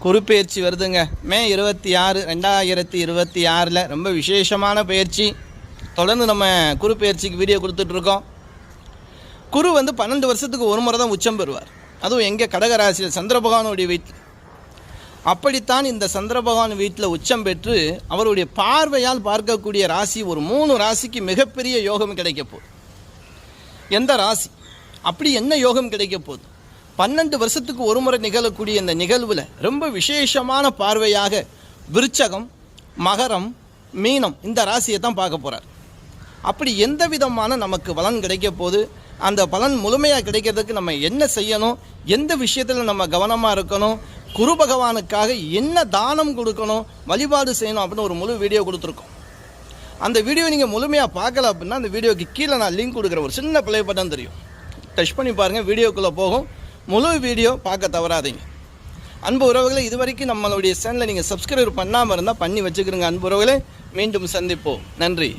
குரு பயிற்சி வருதுங்க. மே 26, 2026 ரொம்ப விசேஷமான பயிற்சி. தொடர்ந்து நம்ம குரு பயிற்சிக்கு வீடியோ கொடுத்துட்ருக்கோம். குரு 12 வருஷத்துக்கு ஒரு முறை தான் உச்சம் பெறுவார். அதுவும் எங்கே? கடகராசியில் சந்திர பகவானுடைய வீட்டில். அப்படித்தான் இந்த சந்திர பகவான் வீட்டில் உச்சம் பெற்று அவருடைய பார்வையால் பார்க்கக்கூடிய ராசி ஒரு 3 ராசிக்கு மிகப்பெரிய யோகம் கிடைக்க போகுது. எந்த ராசி? அப்படி என்ன யோகம் கிடைக்க போகுது? 12 வருஷத்துக்கு ஒரு முறை நிகழக்கூடிய இந்த நிகழ்வில் ரொம்ப விசேஷமான பார்வையாக விருச்சகம், மகரம், மீனம் இந்த ராசியை தான் பார்க்க போகிறார். அப்படி எந்த விதமான நமக்கு பலன் கிடைக்க போது, அந்த பலன் முழுமையாக கிடைக்கிறதுக்கு நம்ம என்ன செய்யணும், எந்த விஷயத்தில் நம்ம கவனமாக இருக்கணும், குரு பகவானுக்காக என்ன தானம் கொடுக்கணும், வழிபாடு செய்யணும் அப்படின்னு ஒரு முழு வீடியோ கொடுத்துருக்கோம். அந்த வீடியோ நீங்கள் முழுமையாக பார்க்கல அப்படின்னா அந்த வீடியோக்கு கீழே நான் லிங்க் கொடுக்குறேன். ஒரு சின்ன ப்ளே பட்டன் தெரியும், டச் பண்ணி பாருங்கள், வீடியோக்குள்ளே போகும். முழு வீடியோ பார்க்க தவறாதீங்க. அன்பு உறவுகளை, இதுவரைக்கும் நம்மளுடைய சேனலை நீங்கள் சப்ஸ்கிரைப் பண்ணாமல் இருந்தால் பண்ணி வச்சுக்கிறீங்க. அன்பு உறவுகளை, மீண்டும் சந்திப்போம். நன்றி.